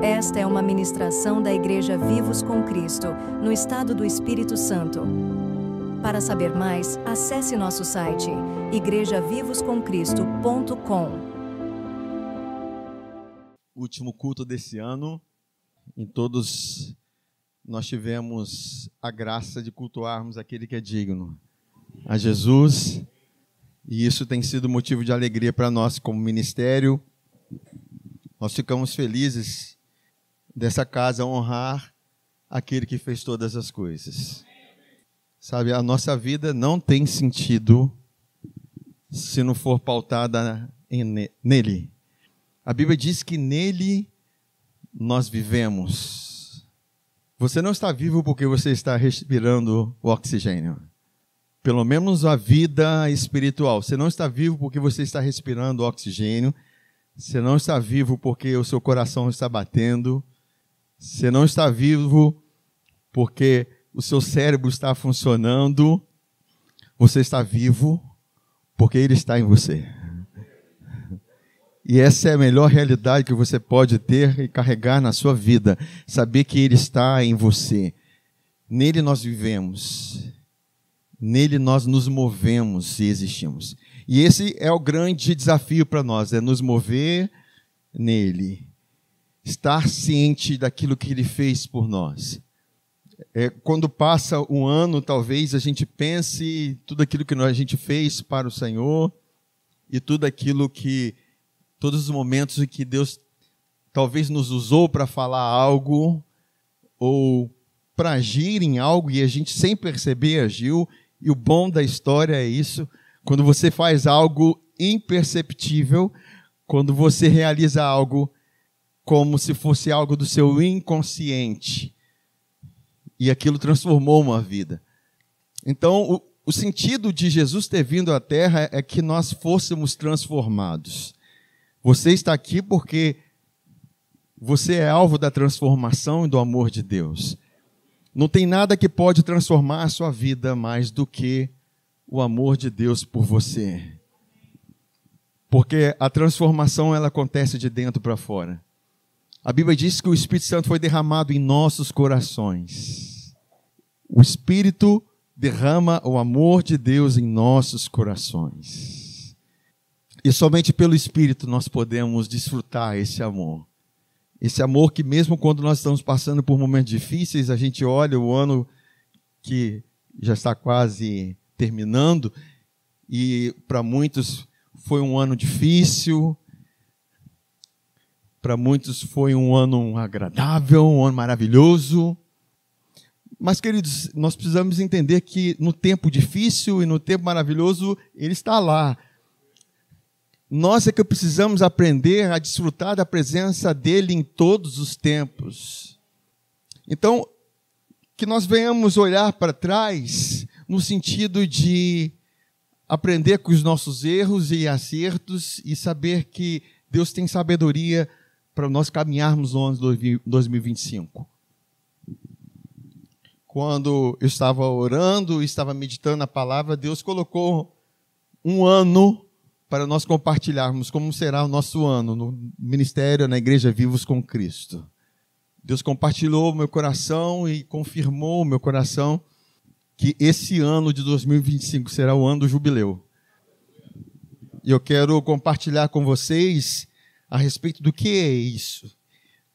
Esta é uma ministração da Igreja Vivos com Cristo, no estado do Espírito Santo. Para saber mais, acesse nosso site igrejavivoscomcristo.com. Último culto desse ano, em todos nós tivemos a graça de cultuarmos aquele que é digno, a Jesus, e isso tem sido motivo de alegria para nós como ministério. Nós ficamos felizes dessa casa honrar aquele que fez todas as coisas. Sabe, a nossa vida não tem sentido se não for pautada nele. A Bíblia diz que nele nós vivemos. Você não está vivo porque você está respirando o oxigênio. Pelo menos a vida espiritual. Você não está vivo porque você está respirando o oxigênio. Você não está vivo porque o seu coração está batendo. Você não está vivo porque o seu cérebro está funcionando. Você está vivo porque Ele está em você. E essa é a melhor realidade que você pode ter e carregar na sua vida. Saber que Ele está em você. Nele nós vivemos. Nele nós nos movemos e existimos. E esse é o grande desafio para nós, é nos mover nele. Estar ciente daquilo que Ele fez por nós. Quando passa um ano, talvez a gente pense tudo aquilo que a gente fez para o Senhor e tudo aquilo que, todos os momentos em que Deus talvez nos usou para falar algo ou para agir em algo e a gente sem perceber agiu. E o bom da história é isso, quando você faz algo imperceptível, quando você realiza algo como se fosse algo do seu inconsciente. E aquilo transformou uma vida. Então, o sentido de Jesus ter vindo à Terra é que nós fôssemos transformados. Você está aqui porque você é alvo da transformação e do amor de Deus. Não tem nada que pode transformar a sua vida mais do que o amor de Deus por você. Porque a transformação ela acontece de dentro para fora. A Bíblia diz que o Espírito Santo foi derramado em nossos corações. O Espírito derrama o amor de Deus em nossos corações. E somente pelo Espírito nós podemos desfrutar esse amor. Esse amor que mesmo quando nós estamos passando por momentos difíceis, a gente olha o ano que já está quase terminando, e para muitos foi um ano difícil, para muitos foi um ano agradável, um ano maravilhoso. Mas, queridos, nós precisamos entender que no tempo difícil e no tempo maravilhoso, Ele está lá. Nós é que precisamos aprender a desfrutar da presença dEle em todos os tempos. Então, que nós venhamos olhar para trás no sentido de aprender com os nossos erros e acertos e saber que Deus tem sabedoria para nós caminharmos no ano 2025. Quando eu estava orando, estava meditando a palavra, Deus colocou um ano para nós compartilharmos como será o nosso ano no ministério, na Igreja Vivos com Cristo. Deus compartilhou o meu coração e confirmou o meu coração que esse ano de 2025 será o ano do jubileu. E eu quero compartilhar com vocês a respeito do que é isso.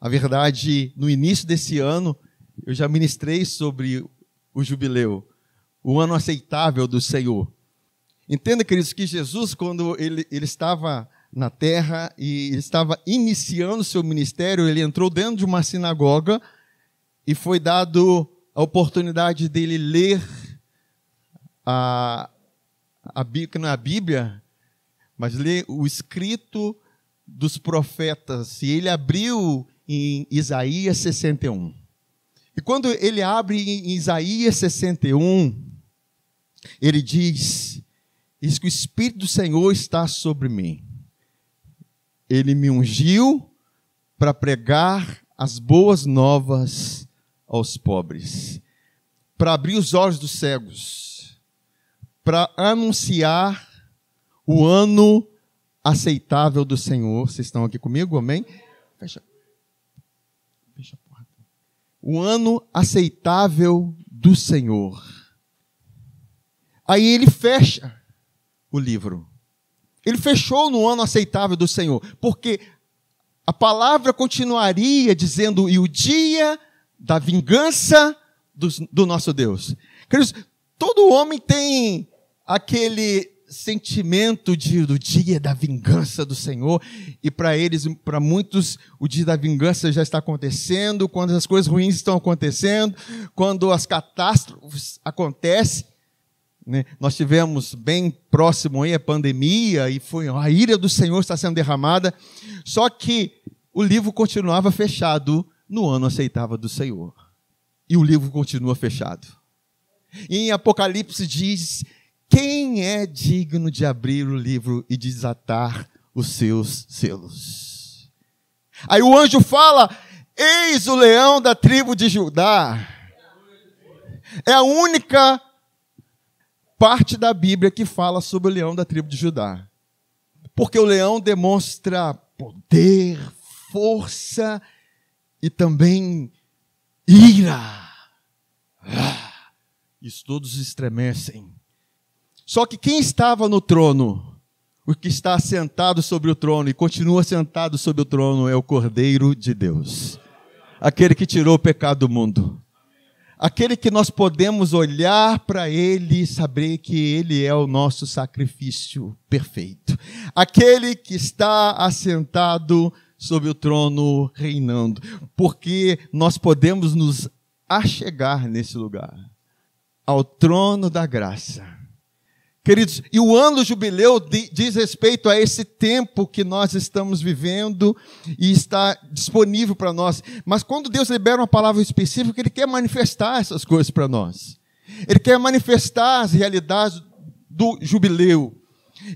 Na verdade, no início desse ano, eu já ministrei sobre o jubileu, o ano aceitável do Senhor. Entenda, queridos, que Jesus, quando ele estava na terra e ele estava iniciando o seu ministério, ele entrou dentro de uma sinagoga e foi dado a oportunidade dele ler que não é a Bíblia, mas ler o escrito dos profetas. E ele abriu em Isaías 61. E quando ele abre em Isaías 61, ele diz que o Espírito do Senhor está sobre mim. Ele me ungiu para pregar as boas novas aos pobres, para abrir os olhos dos cegos, para anunciar o ano aceitável do Senhor. Vocês estão aqui comigo? Amém? Fecha. Fecha a porta. O ano aceitável do Senhor. Aí ele fecha o livro. Ele fechou no ano aceitável do Senhor, porque a palavra continuaria dizendo, e o dia da vingança do nosso Deus. Queridos, todo homem tem aquele sentimento do dia da vingança do Senhor, e para eles, para muitos, o dia da vingança já está acontecendo, quando as coisas ruins estão acontecendo, quando as catástrofes acontecem, né? Nós tivemos bem próximo aí a pandemia, e foi a ira do Senhor está sendo derramada, só que o livro continuava fechado no ano aceitável do Senhor, e o livro continua fechado. E em Apocalipse diz: quem é digno de abrir o livro e desatar os seus selos? Aí o anjo fala: eis o leão da tribo de Judá. É a única parte da Bíblia que fala sobre o leão da tribo de Judá. Porque o leão demonstra poder, força e também ira. Isso todos estremecem. Só que quem estava no trono, o que está sentado sobre o trono e continua sentado sobre o trono, é o Cordeiro de Deus. Aquele que tirou o pecado do mundo. Aquele que nós podemos olhar para ele e saber que ele é o nosso sacrifício perfeito. Aquele que está assentado sobre o trono reinando. Porque nós podemos nos achegar nesse lugar, ao trono da graça. Queridos, e o ano do jubileu diz respeito a esse tempo que nós estamos vivendo e está disponível para nós. Mas quando Deus libera uma palavra específica, Ele quer manifestar essas coisas para nós. Ele quer manifestar as realidades do jubileu.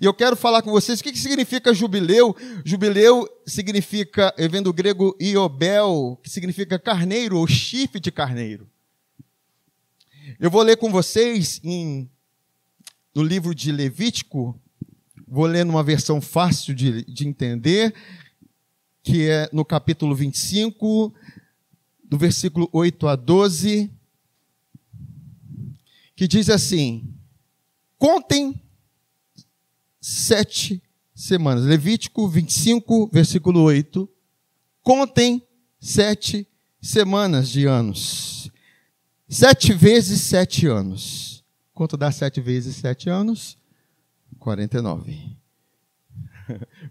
E eu quero falar com vocês o que significa jubileu. Jubileu significa, vem do grego iobel, que significa carneiro ou chifre de carneiro. Eu vou ler com vocês no livro de Levítico, vou ler numa versão fácil de entender, que é no capítulo 25, do versículo 8 a 12, que diz assim: contem 7 semanas. Levítico 25, versículo 8. Contem 7 semanas de anos. 7 vezes 7 anos. Quanto dá 7 vezes 7 anos? 49.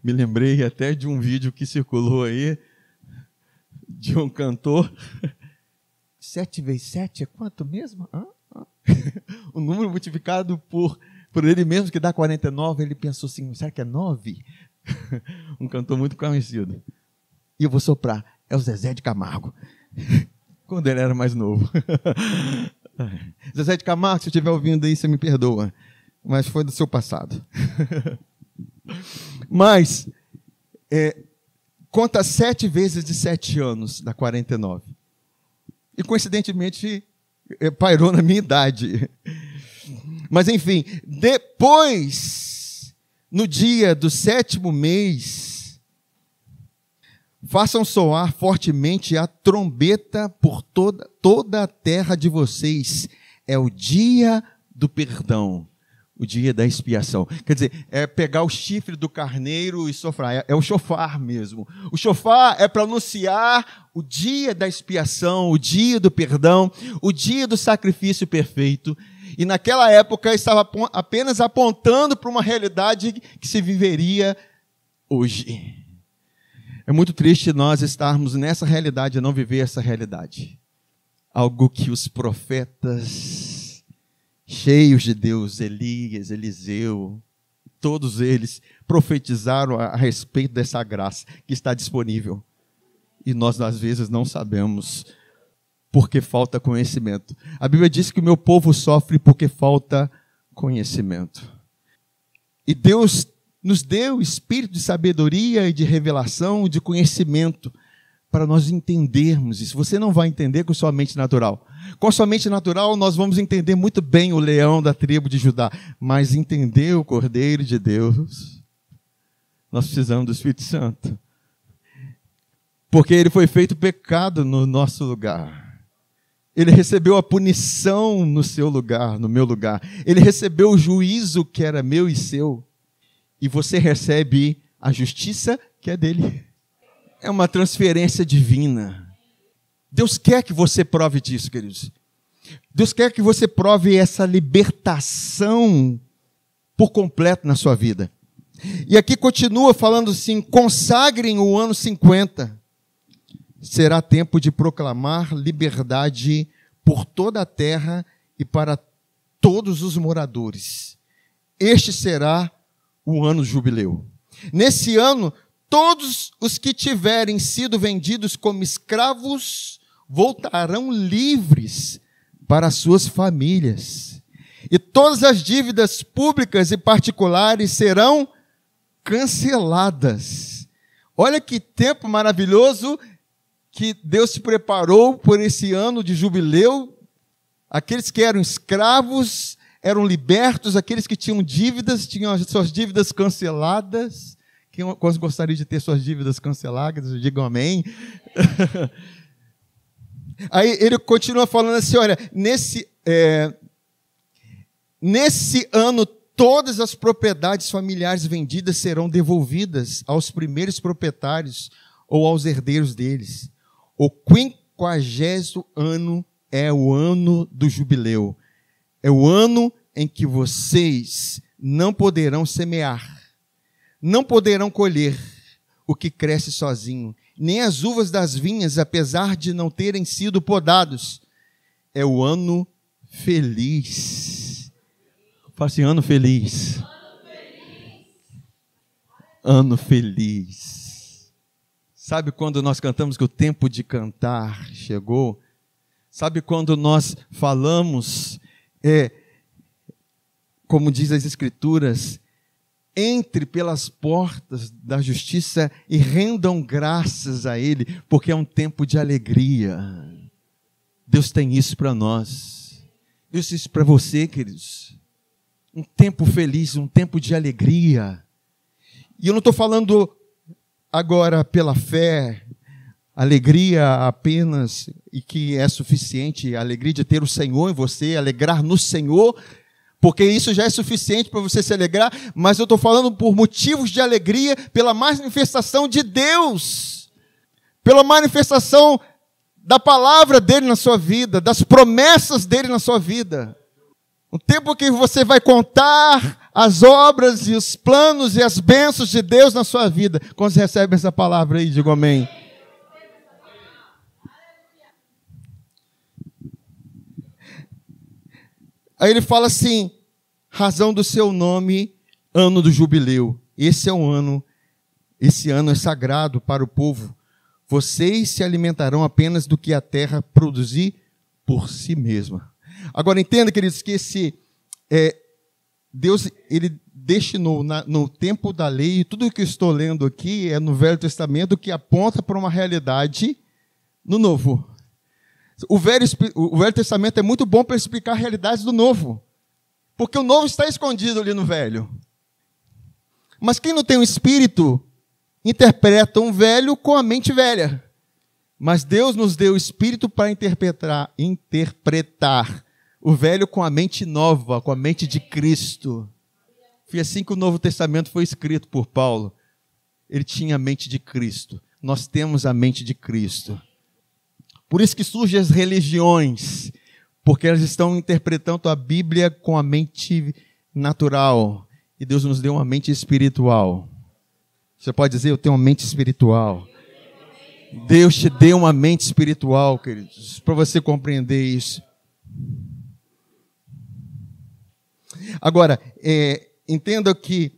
Me lembrei até de um vídeo que circulou aí, de um cantor. 7 vezes 7 é quanto mesmo? O número multiplicado por ele mesmo, que dá 49, ele pensou assim, será que é 9? Um cantor muito conhecido. E eu vou soprar, é o Zezé de Camargo. Quando ele era mais novo. Zezé de Camargo, se estiver ouvindo aí, você me perdoa. Mas foi do seu passado. Mas, conta 7 vezes de 7 anos, dá 49. E, coincidentemente, pairou na minha idade. Mas, enfim, depois, no dia do 7º mês, façam soar fortemente a trombeta por toda a terra de vocês. É o dia do perdão, o dia da expiação. Quer dizer, é pegar o chifre do carneiro e soprar. É o chofar mesmo. O chofar é para anunciar o dia da expiação, o dia do perdão, o dia do sacrifício perfeito. E naquela época estava apenas apontando para uma realidade que se viveria hoje. É muito triste nós estarmos nessa realidade e não viver essa realidade. Algo que os profetas cheios de Deus, Elias, Eliseu, todos eles profetizaram a respeito dessa graça que está disponível. E nós, às vezes, não sabemos porque falta conhecimento. A Bíblia diz que o meu povo sofre porque falta conhecimento. E Deus nos deu espírito de sabedoria e de revelação, de conhecimento, para nós entendermos isso. Você não vai entender com sua mente natural. Com a sua mente natural, nós vamos entender muito bem o leão da tribo de Judá, mas entender o Cordeiro de Deus, nós precisamos do Espírito Santo. Porque ele foi feito pecado no nosso lugar. Ele recebeu a punição no seu lugar, no meu lugar. Ele recebeu o juízo que era meu e seu. E você recebe a justiça que é dele. É uma transferência divina. Deus quer que você prove disso, queridos. Deus quer que você prove essa libertação por completo na sua vida. E aqui continua falando assim: consagrem o ano 50. Será tempo de proclamar liberdade por toda a terra e para todos os moradores. Este será o ano jubileu. Nesse ano, todos os que tiverem sido vendidos como escravos voltarão livres para suas famílias. E todas as dívidas públicas e particulares serão canceladas. Olha que tempo maravilhoso que Deus se preparou por esse ano de jubileu. Aqueles que eram escravos eram libertos, aqueles que tinham dívidas, tinham as suas dívidas canceladas. Quem gostaria de ter suas dívidas canceladas? Digam amém. Aí ele continua falando assim, olha, nesse ano todas as propriedades familiares vendidas serão devolvidas aos primeiros proprietários ou aos herdeiros deles. O 50º ano é o ano do jubileu. É o ano em que vocês não poderão semear, não poderão colher o que cresce sozinho, nem as uvas das vinhas, apesar de não terem sido podados. É o ano feliz. Fala assim, ano feliz. Ano feliz. Sabe quando nós cantamos que o tempo de cantar chegou? Sabe quando nós falamos, como diz as Escrituras, entre pelas portas da justiça e rendam graças a Ele, porque é um tempo de alegria. Deus tem isso para nós. Deus tem isso para você, queridos. Um tempo feliz, um tempo de alegria. E eu não estou falando agora pela fé, alegria apenas, e que é suficiente, a alegria de ter o Senhor em você, alegrar no Senhor, porque isso já é suficiente para você se alegrar, mas eu estou falando por motivos de alegria, pela manifestação de Deus, pela manifestação da palavra dEle na sua vida, das promessas dEle na sua vida. Um tempo que você vai contar as obras e os planos e as bênçãos de Deus na sua vida. Quando você recebe essa palavra aí, diga amém. Aí ele fala assim, razão do seu nome, ano do jubileu. Esse ano é sagrado para o povo. Vocês se alimentarão apenas do que a terra produzir por si mesma. Agora entenda, queridos, que Deus, Ele destinou no tempo da lei, e tudo o que eu estou lendo aqui é no Velho Testamento, que aponta para uma realidade no Novo. O Velho Testamento é muito bom para explicar realidades do Novo, porque o Novo está escondido ali no Velho. Mas quem não tem um espírito, interpreta um velho com a mente velha. Mas Deus nos deu o espírito para interpretar o velho com a mente nova, com a mente de Cristo. Foi assim que o Novo Testamento foi escrito por Paulo. Ele tinha a mente de Cristo. Nós temos a mente de Cristo. Por isso que surgem as religiões, porque elas estão interpretando a Bíblia com a mente natural. E Deus nos deu uma mente espiritual. Você pode dizer, eu tenho uma mente espiritual. Deus te deu uma mente espiritual, queridos, para você compreender isso. Agora, entenda que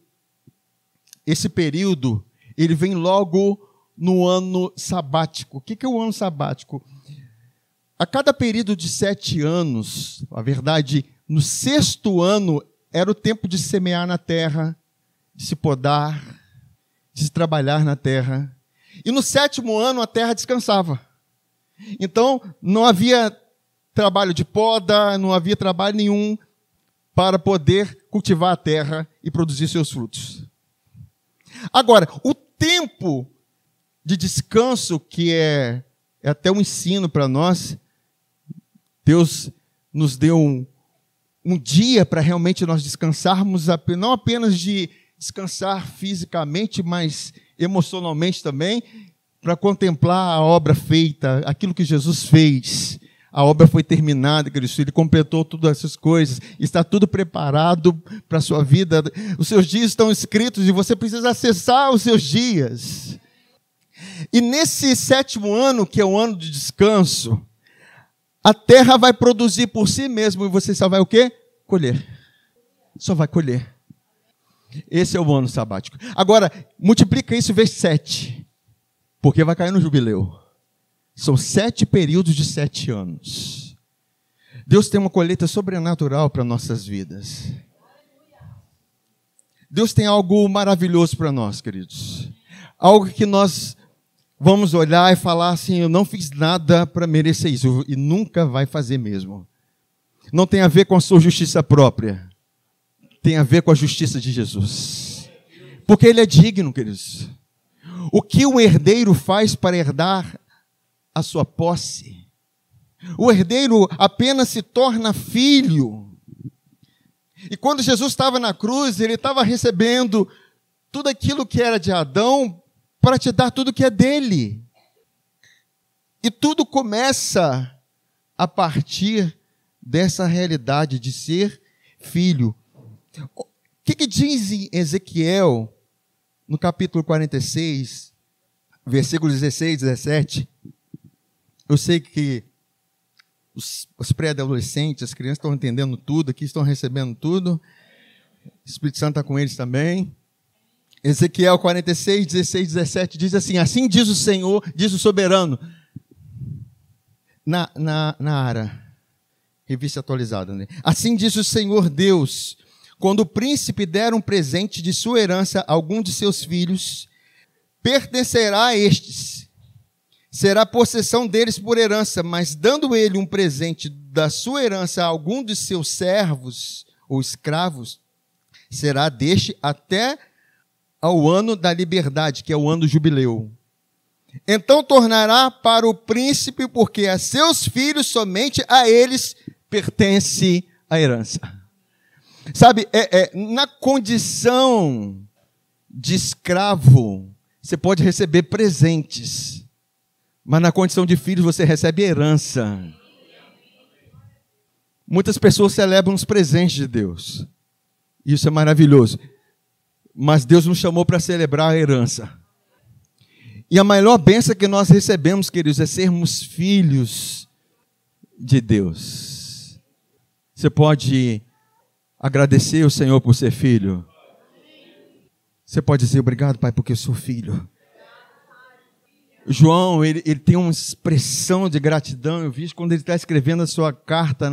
esse período, ele vem logo no ano sabático. O que é o ano sabático? A cada período de 7 anos, a verdade, no 6º ano, era o tempo de semear na terra, de se podar, de se trabalhar na terra. E no 7º ano, a terra descansava. Então, não havia trabalho de poda, não havia trabalho nenhum para poder cultivar a terra e produzir seus frutos. Agora, o tempo de descanso, que é até um ensino para nós. Deus nos deu um dia para realmente nós descansarmos, não apenas de descansar fisicamente, mas emocionalmente também, para contemplar a obra feita, aquilo que Jesus fez. A obra foi terminada, Cristo, Ele completou todas essas coisas, está tudo preparado para a sua vida. Os seus dias estão escritos e você precisa acessar os seus dias. E nesse 7º ano, que é o ano de descanso, a terra vai produzir por si mesma e você só vai o quê? Colher. Só vai colher. Esse é o ano sabático. Agora, multiplica isso vezes 7, porque vai cair no jubileu. São 7 períodos de 7 anos. Deus tem uma colheita sobrenatural para nossas vidas. Deus tem algo maravilhoso para nós, queridos. Algo que nós vamos olhar e falar assim, eu não fiz nada para merecer isso, e nunca vai fazer mesmo. Não tem a ver com a sua justiça própria, tem a ver com a justiça de Jesus. Porque Ele é digno, queridos. O que um herdeiro faz para herdar a sua posse? O herdeiro apenas se torna filho. E quando Jesus estava na cruz, Ele estava recebendo tudo aquilo que era de Adão, para te dar tudo que é dele. E tudo começa a partir dessa realidade de ser filho. O que diz em Ezequiel, no capítulo 46, versículos 16 e 17? Eu sei que os pré-adolescentes, as crianças estão entendendo tudo, aqui estão recebendo tudo. O Espírito Santo está com eles também. Ezequiel 46, 16, 17 diz assim: assim diz o Senhor, diz o soberano, na Ara, revista atualizada, né? Assim diz o Senhor Deus, quando o príncipe der um presente de sua herança a algum de seus filhos, pertencerá a estes, será possessão deles por herança, mas dando ele um presente da sua herança a algum de seus servos ou escravos, será deste até ao ano da liberdade, que é o ano do jubileu. Então tornará para o príncipe, porque a seus filhos, somente a eles, pertence a herança. Sabe, na condição de escravo, você pode receber presentes, mas na condição de filho, você recebe herança. Muitas pessoas celebram os presentes de Deus. Isso é maravilhoso. Mas Deus nos chamou para celebrar a herança. E a maior bênção que nós recebemos, queridos, é sermos filhos de Deus. Você pode agradecer o Senhor por ser filho? Você pode dizer, obrigado, Pai, porque eu sou filho. João, ele tem uma expressão de gratidão. Eu vi quando ele está escrevendo a sua carta,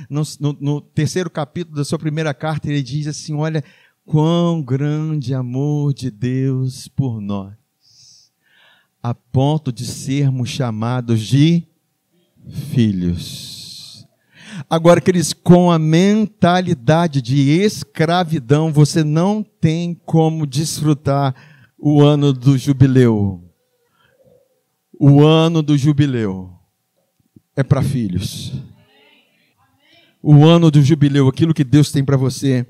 no 3º capítulo da sua primeira carta, ele diz assim, olha, quão grande amor de Deus por nós, a ponto de sermos chamados de filhos. Agora, queridos, com a mentalidade de escravidão, você não tem como desfrutar o ano do jubileu. O ano do jubileu é para filhos. O ano do jubileu, aquilo que Deus tem para você.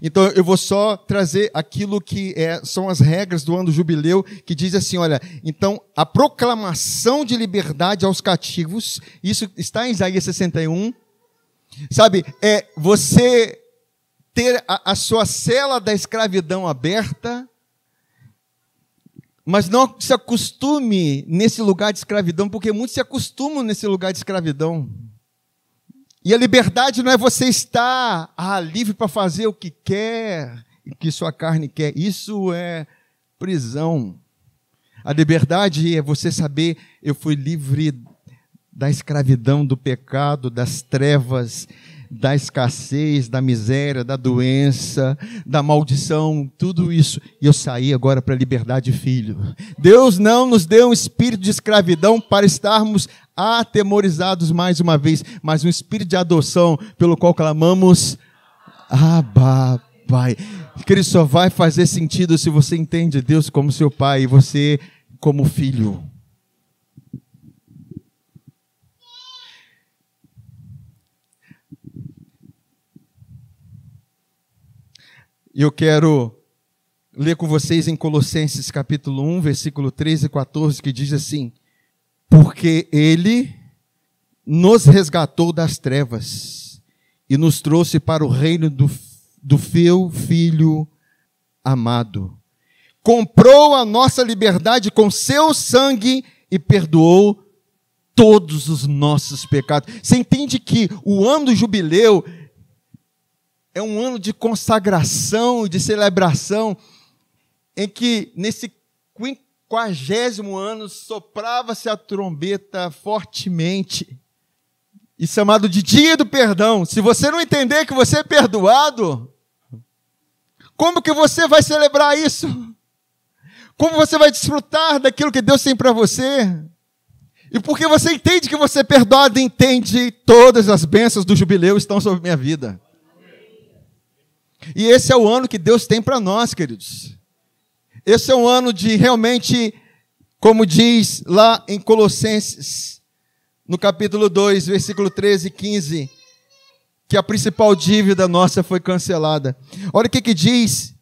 Então, eu vou só trazer aquilo que são as regras do ano do jubileu, que diz assim, olha, então, a proclamação de liberdade aos cativos, isso está em Isaías 61, sabe, você ter a sua cela da escravidão aberta, mas não se acostume nesse lugar de escravidão, porque muitos se acostumam nesse lugar de escravidão. E a liberdade não é você estar livre para fazer o que quer, o que sua carne quer. Isso é prisão. A liberdade é você saber, eu fui livre da escravidão, do pecado, das trevas, da escassez, da miséria, da doença, da maldição, tudo isso. E eu saí agora para a liberdade, filho. Deus não nos deu um espírito de escravidão para estarmos atemorizados mais uma vez, mas um espírito de adoção pelo qual clamamos, Abba, Pai. Querido, só vai fazer sentido se você entende Deus como seu pai e você como filho. E eu quero ler com vocês em Colossenses capítulo 1, versículo 13 e 14, que diz assim: porque Ele nos resgatou das trevas e nos trouxe para o reino do seu Filho amado. Comprou a nossa liberdade com seu sangue e perdoou todos os nossos pecados. Você entende que o ano do jubileu é um ano de consagração, de celebração, em que nesse 50º ano soprava-se a trombeta fortemente, e chamado de dia do perdão. Se você não entender que você é perdoado, como que você vai celebrar isso? Como você vai desfrutar daquilo que Deus tem para você? E porque você entende que você é perdoado, entende, todas as bênçãos do jubileu estão sobre minha vida. E esse é o ano que Deus tem para nós, queridos. Esse é um ano de realmente, como diz lá em Colossenses, no capítulo 2, versículo 13 e 15, que a principal dívida nossa foi cancelada. Olha o que diz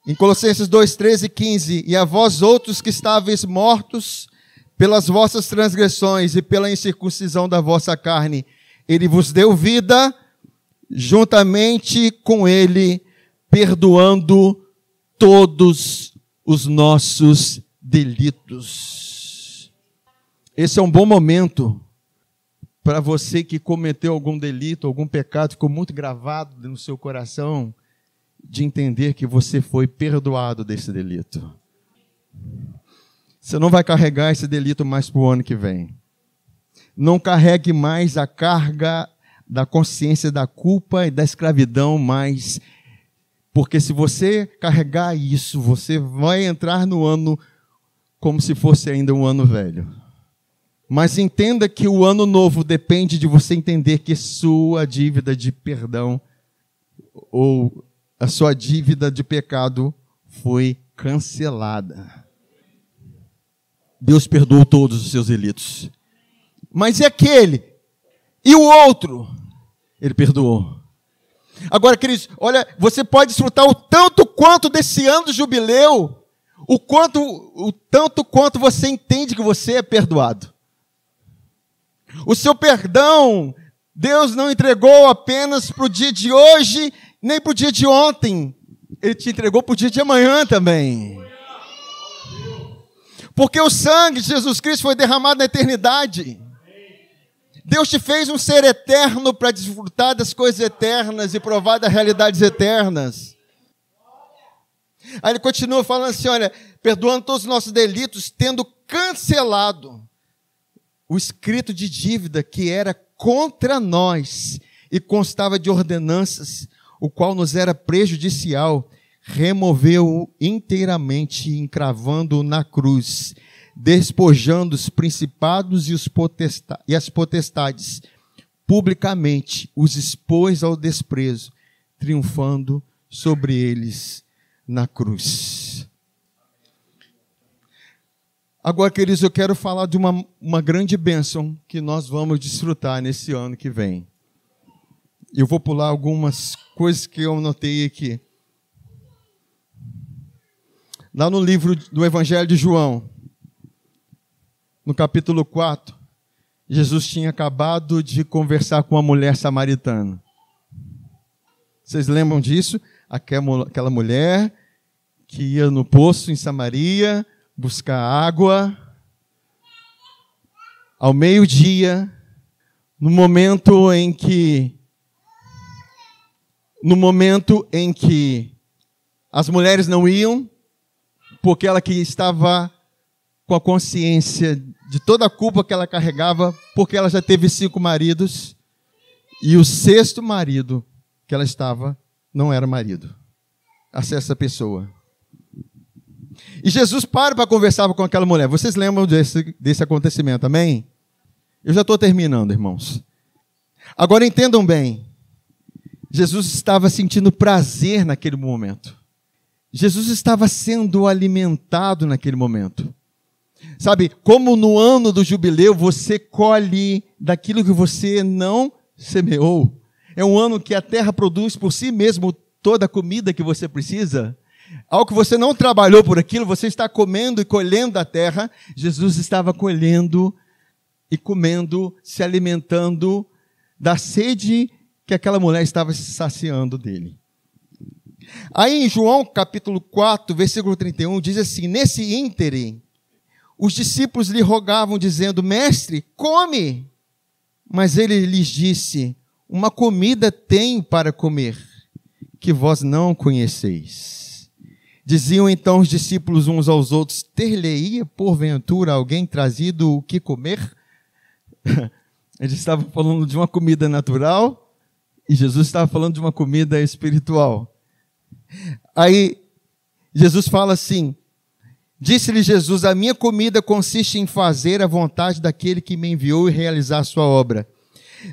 em Colossenses 2, 13 e 15. E a vós outros que estáveis mortos pelas vossas transgressões e pela incircuncisão da vossa carne, Ele vos deu vida, juntamente com Ele, perdoando todos os nossos delitos. Esse é um bom momento para você que cometeu algum delito, algum pecado, ficou muito gravado no seu coração, de entender que você foi perdoado desse delito. Você não vai carregar esse delito mais para o ano que vem. Não carregue mais a carga da consciência da culpa e da escravidão mais. Porque se você carregar isso, você vai entrar no ano como se fosse ainda um ano velho. Mas entenda que o ano novo depende de você entender que sua dívida de perdão ou a sua dívida de pecado foi cancelada. Deus perdoou todos os seus delitos. Mas e aquele? E o outro? Ele perdoou. Agora, queridos, olha, você pode desfrutar o tanto quanto desse ano do jubileu, o tanto quanto você entende que você é perdoado. O seu perdão, Deus não entregou apenas para o dia de hoje, nem para o dia de ontem. Ele te entregou para o dia de amanhã também. Porque o sangue de Jesus Cristo foi derramado na eternidade. Deus te fez um ser eterno para desfrutar das coisas eternas e provar das realidades eternas. Aí ele continua falando assim, olha, perdoando todos os nossos delitos, tendo cancelado o escrito de dívida que era contra nós e constava de ordenanças, o qual nos era prejudicial, removeu-o inteiramente, encravando-o na cruz, despojando os principados e as potestades, publicamente os expôs ao desprezo, triunfando sobre eles na cruz. Agora, queridos, eu quero falar de uma grande bênção que nós vamos desfrutar nesse ano que vem. Eu vou pular algumas coisas que eu anotei aqui. Lá no livro do Evangelho de João, no capítulo 4, Jesus tinha acabado de conversar com uma mulher samaritana. Vocês lembram disso? Aquela mulher que ia no poço em Samaria buscar água ao meio-dia, no momento em que as mulheres não iam, porque ela que estava com a consciência de toda a culpa que ela carregava, porque ela já teve 5 maridos, e o 6º marido que ela estava não era marido. Essa pessoa. E Jesus para conversar com aquela mulher. Vocês lembram desse acontecimento, amém? Eu já estou terminando, irmãos. Agora entendam bem. Jesus estava sentindo prazer naquele momento. Jesus estava sendo alimentado naquele momento. Sabe, como no ano do jubileu você colhe daquilo que você não semeou. É um ano que a terra produz por si mesmo toda a comida que você precisa. Ao que você não trabalhou por aquilo, você está comendo e colhendo da terra. Jesus estava colhendo e comendo, se alimentando da sede que aquela mulher estava se saciando dele. Aí em João capítulo 4, versículo 31, diz assim: nesse ínterim, os discípulos lhe rogavam, dizendo: Mestre, come. Mas ele lhes disse: uma comida tenho para comer, que vós não conheceis. Diziam então os discípulos uns aos outros: ter-lhe-ia porventura alguém trazido o que comer? Eles estavam falando de uma comida natural e Jesus estava falando de uma comida espiritual. Aí Jesus fala assim: disse-lhe Jesus: a minha comida consiste em fazer a vontade daquele que me enviou e realizar a sua obra.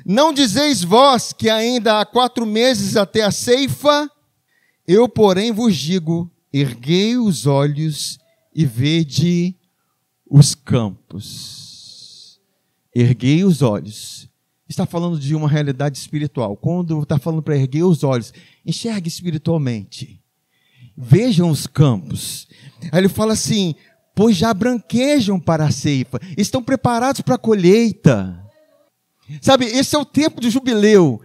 Não dizeis vós que ainda há 4 meses até a ceifa? Eu, porém, vos digo: erguei os olhos e vede os campos. Erguei os olhos. Está falando de uma realidade espiritual. Quando está falando para erguer os olhos, enxergue espiritualmente. Vejam os campos. Aí ele fala assim: pois já branquejam para a ceifa, estão preparados para a colheita. Sabe, esse é o tempo do jubileu.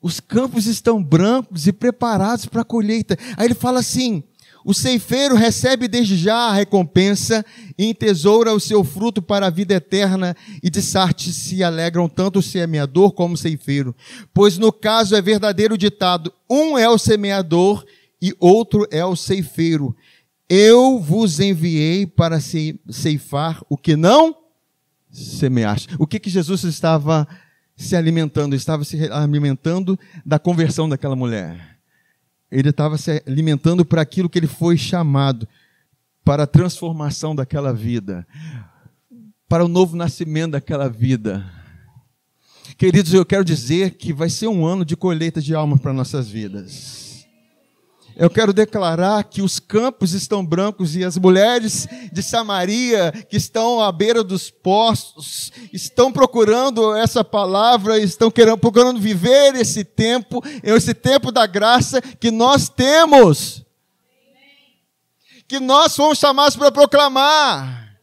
Os campos estão brancos e preparados para a colheita. Aí ele fala assim: o ceifeiro recebe desde já a recompensa e entesoura o seu fruto para a vida eterna, e de sorte se alegram tanto o semeador como o ceifeiro. Pois no caso é verdadeiro ditado: um é o semeador e outro é o ceifeiro. Eu vos enviei para ceifar o que não semeaste. O que Jesus estava se alimentando? Estava se alimentando da conversão daquela mulher. Ele estava se alimentando para aquilo que ele foi chamado, para a transformação daquela vida, para o novo nascimento daquela vida. Queridos, eu quero dizer que vai ser um ano de colheita de almas para nossas vidas. Eu quero declarar que os campos estão brancos e as mulheres de Samaria, que estão à beira dos poços, estão procurando essa palavra, estão procurando viver esse tempo da graça que nós temos. Que nós fomos chamados para proclamar.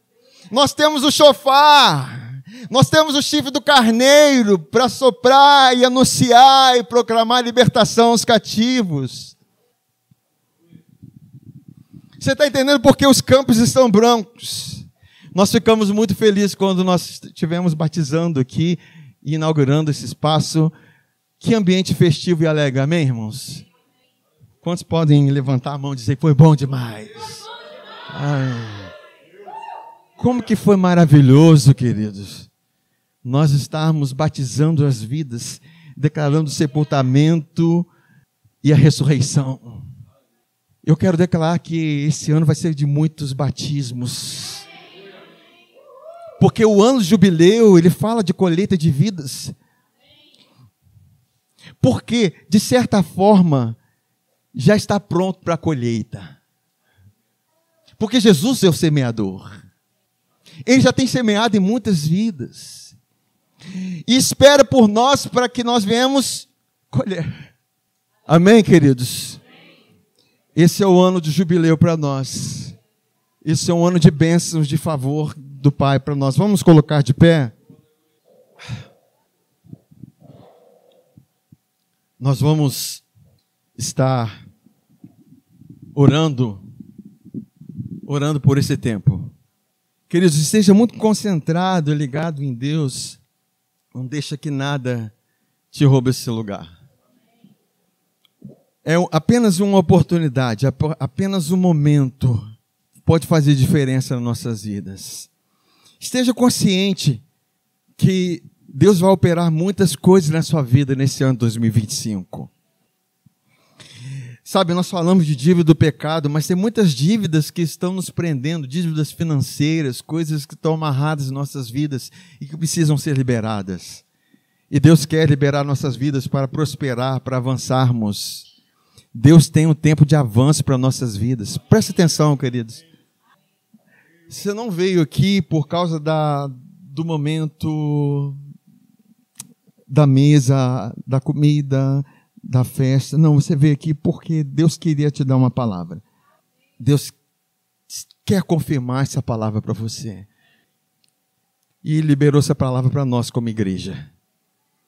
Nós temos o chofar, nós temos o chifre do carneiro para soprar e anunciar e proclamar a libertação aos cativos. Você está entendendo por que os campos estão brancos? Nós ficamos muito felizes quando nós estivemos batizando aqui e inaugurando esse espaço. Que ambiente festivo e alegre, amém, irmãos? Quantos podem levantar a mão e dizer que foi bom demais? Ai, como que foi maravilhoso, queridos. Nós estarmos batizando as vidas, declarando o sepultamento e a ressurreição. Eu quero declarar que esse ano vai ser de muitos batismos. Porque o ano de jubileu, ele fala de colheita de vidas. Porque, de certa forma, já está pronto para a colheita. Porque Jesus é o semeador. Ele já tem semeado em muitas vidas. E espera por nós para que nós venhamos colher. Amém, queridos? Esse é o ano de jubileu para nós. Esse é um ano de bênçãos, de favor do Pai para nós. Vamos colocar de pé? Nós vamos estar orando por esse tempo. Queridos, esteja muito concentrado, ligado em Deus. Não deixa que nada te roube esse lugar. É apenas uma oportunidade, apenas um momento pode fazer diferença nas nossas vidas. Esteja consciente que Deus vai operar muitas coisas na sua vida nesse ano 2025. Sabe, nós falamos de dívida do pecado, mas tem muitas dívidas que estão nos prendendo, dívidas financeiras, coisas que estão amarradas em nossas vidas e que precisam ser liberadas. E Deus quer liberar nossas vidas para prosperar, para avançarmos. Deus tem um tempo de avanço para nossas vidas. Presta atenção, queridos. Você não veio aqui por causa do momento da mesa, da comida, da festa. Não, você veio aqui porque Deus queria te dar uma palavra. Deus quer confirmar essa palavra para você. E liberou essa palavra para nós como igreja.